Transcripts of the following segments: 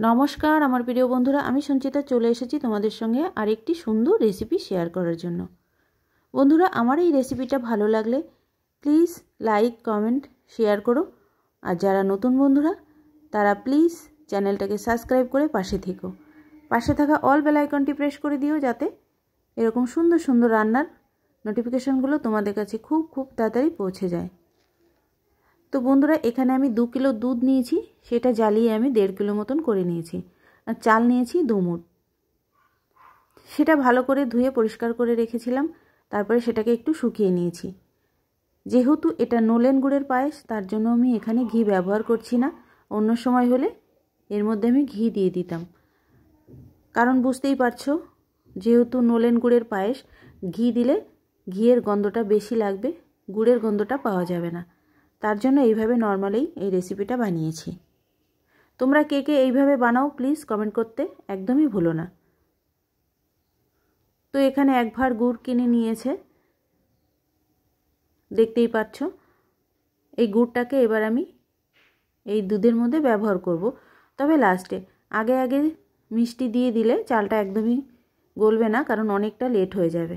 নমস্কার আমার প্রিয় বন্ধুরা, আমি সঞ্চিতা চলে এসেছি তোমাদের সঙ্গে আরেকটি সুন্দর রেসিপি শেয়ার করার জন্য। বন্ধুরা, আমার এই রেসিপিটা ভালো লাগলে প্লিজ লাইক, কমেন্ট, শেয়ার করো। আর যারা নতুন বন্ধুরা তারা প্লিজ চ্যানেলটাকে সাবস্ক্রাইব করে পাশে থেকো। পাশে থাকা অল বেল আইকনটি প্রেস করে দিও, যাতে এরকম সুন্দর সুন্দর রান্নার নোটিফিকেশনগুলো তোমাদের কাছে খুব তাড়াতাড়ি পৌঁছে যায়। তো বন্ধুরা, এখানে আমি 2 কিলো দুধ নিয়েছি, সেটা জ্বালিয়ে আমি 1.5 কিলো মতন করে নিয়েছি। আর চাল নিয়েছি 2 মুঠ, সেটা ভালো করে ধুয়ে পরিষ্কার করে রেখেছিলাম। তারপরে সেটাকে একটু শুকিয়ে নিয়েছি। যেহেতু এটা নলেন গুড়ের পায়েস, তার জন্য আমি এখানে ঘি ব্যবহার করছি না। অন্য সময় হলে এর মধ্যে আমি ঘি দিয়ে দিতাম, কারণ বুঝতেই পারছো যেহেতু নলেন গুড়ের পায়েস, ঘি দিলে ঘিয়ের গন্ধটা বেশি লাগবে, গুড়ের গন্ধটা পাওয়া যাবে না। তার জন্য এইভাবে নর্মালি এই রেসিপিটা বানিয়েছি। তোমরা কে কে এইভাবে বানাও প্লিজ কমেন্ট করতে একদমই ভুলো না। তো এখানে 1 ভাঁড় গুড় কিনে নিয়েছে, দেখতেই পাচ্ছ। এই গুড়টাকে এবার আমি এই দুধের মধ্যে ব্যবহার করব। তবে লাস্টে, আগে মিষ্টি দিয়ে দিলে চালটা একদমই গলবে না, কারণ অনেকটা লেট হয়ে যাবে।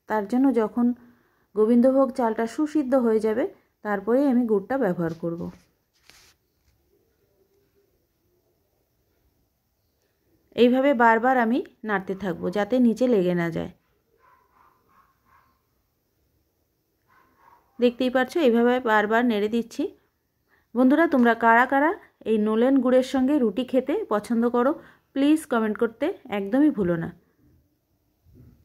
তার জন্য যখন গোবিন্দভোগ চালটা সুসিদ্ধ হয়ে যাবে, তারপরেই আমি গুড়টা ব্যবহার করব। এইভাবে বারবার আমি নাড়তে থাকবো, যাতে নিচে লেগে না যায়। দেখতেই পাচ্ছ, এইভাবে বারবার নেড়ে দিচ্ছি। বন্ধুরা, তোমরা কারা কারা এই নলেন গুড়ের সঙ্গে রুটি খেতে পছন্দ করো প্লিজ কমেন্ট করতে একদমই ভুলো না।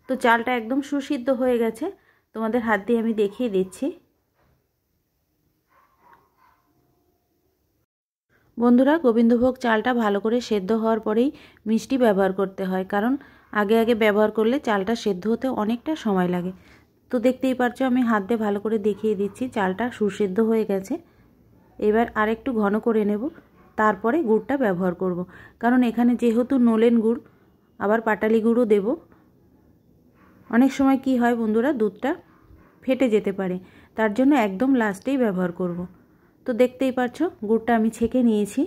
তো চালটা একদম সুসিদ্ধ হয়ে গেছে, তোমাদের হাত দিয়ে আমি দেখিয়ে দিচ্ছি। বন্ধুরা, গোবিন্দভোগ চালটা ভালো করে সেদ্ধ হওয়ার পরেই মিষ্টি ব্যবহার করতে হয়, কারণ আগে ব্যবহার করলে চালটা সেদ্ধ হতে অনেকটা সময় লাগে। তো দেখতেই পাচ্ছ, আমি হাত দিয়ে ভালো করে দেখিয়ে দিচ্ছি, চালটা সুসেদ্ধ হয়ে গেছে। এবার আরেকটু ঘন করে নেব, তারপরে গুড়টা ব্যবহার করব। কারণ এখানে যেহেতু নলেন গুড়, আবার পাটালি গুড়ও দেব। অনেক সময় কি হয় বন্ধুরা, দুধটা ফেটে যেতে পারে, তার জন্য একদম লাস্টেই ব্যবহার করব। তো দেখতেই পাচ্ছ, গুড়টা আমি ছেঁকে নিয়েছি।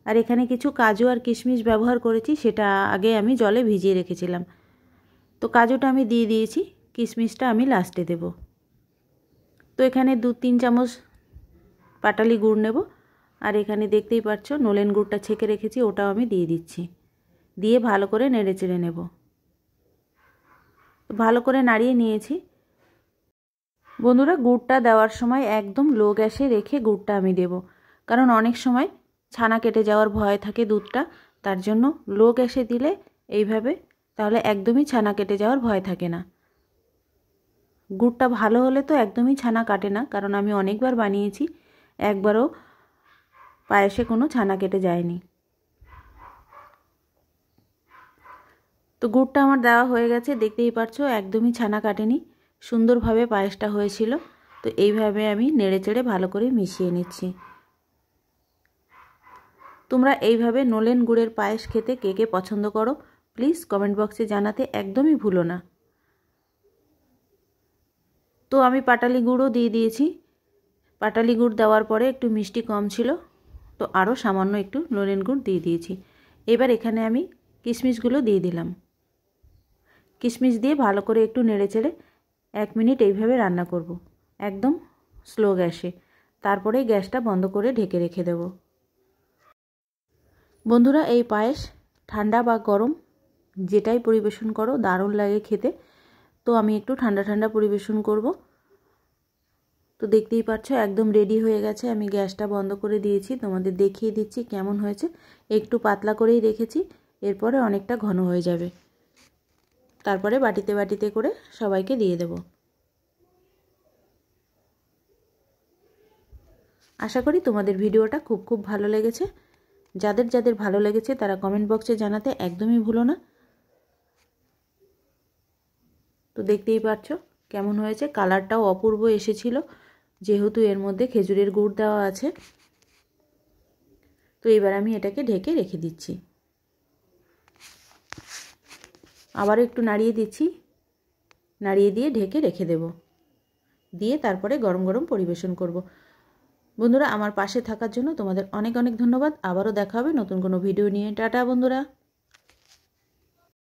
আর এখানে কিছু কাজু আর কিশমিশ ব্যবহার করেছি, সেটা আগে আমি জলে ভিজিয়ে রেখেছিলাম। তো কাজুটা আমি দিয়ে দিয়েছি, কিশমিশটা আমি লাস্টে দেব। তো এখানে 2-3 চামচ পাটালি গুড় নেব। আর এখানে দেখতেই পাচ্ছ নলেন গুড়টা ছেঁকে রেখেছি, ওটাও আমি দিয়ে দিচ্ছি। দিয়ে ভালো করে নেড়ে চেড়ে নেব। ভালো করে নাড়িয়ে নিয়েছি। বন্ধুরা, গুড়টা দেওয়ার সময় একদম লো গ্যাসে রেখে গুড়টা আমি দেব, কারণ অনেক সময় ছানা কেটে যাওয়ার ভয় থাকে দুধটা। তার জন্য লো গ্যাসে দিলে এইভাবে, তাহলে একদমই ছানা কেটে যাওয়ার ভয় থাকে না। গুড়টা ভালো হলে তো একদমই ছানা কাটে না, কারণ আমি অনেকবার বানিয়েছি, একবারও পায়েসে কোনো ছানা কেটে যায়নি। তো গুড়টা আমার দেওয়া হয়ে গেছে, দেখতেই পাচ্ছো একদমই ছানা কাটেনি, সুন্দরভাবে পায়েসটা হয়েছিল। তো এইভাবে আমি নেড়ে চেড়ে ভালো করে মিশিয়ে নিচ্ছি। তোমরা এইভাবে নলেন গুড়ের পায়েস খেতে কে কে পছন্দ করো প্লিজ কমেন্ট বক্সে জানাতে একদমই ভুলো না। তো আমি পাটালি গুড়ও দিয়ে দিয়েছি। পাটালি গুড় দেওয়ার পরে একটু মিষ্টি কম ছিল, তো আরও সামান্য একটু নলেন গুড় দিয়ে দিয়েছি। এবার এখানে আমি কিশমিশগুলো দিয়ে দিলাম। কিশমিশ দিয়ে ভালো করে একটু নেড়ে চেড়ে 1 মিনিট এইভাবে রান্না করব, একদম স্লো গ্যাসে। তারপরে গ্যাসটা বন্ধ করে ঢেকে রেখে দেব। বন্ধুরা, এই পায়েস ঠান্ডা বা গরম যেটাই পরিবেশন করো দারুণ লাগে খেতে। তো আমি একটু ঠান্ডা ঠান্ডা পরিবেশন করব। তো দেখতেই পাচ্ছ একদম রেডি হয়ে গেছে। আমি গ্যাসটা বন্ধ করে দিয়েছি, তোমাদের দেখিয়ে দিচ্ছি কেমন হয়েছে। একটু পাতলা করেই রেখেছি, এরপরে অনেকটা ঘন হয়ে যাবে। তারপরে বাটিতে বাটিতে করে সবাইকে দিয়ে দেব। আশা করি তোমাদের ভিডিওটা খুব ভালো লেগেছে। যাদের যাদের ভালো লেগেছে তারা কমেন্ট বক্সে জানাতে একদমই ভুলো না। তো দেখতেই পাচ্ছ কেমন হয়েছে, কালারটাও অপূর্ব এসেছিল, যেহেতু এর মধ্যে খেজুরের গুড় দেওয়া আছে। তো এবার আমি এটাকে ঢেকে রেখে দিচ্ছি। আবার একটু নাড়িয়ে দিচ্ছি, নাড়িয়ে দিয়ে ঢেকে রেখে দেব। দিয়ে তারপরে গরম গরম পরিবেশন করব। বন্ধুরা আমার পাশে থাকার জন্য তোমাদের অনেক অনেক ধন্যবাদ। আবারও দেখা হবে নতুন কোনো ভিডিও নিয়ে। টাটা বন্ধুরা।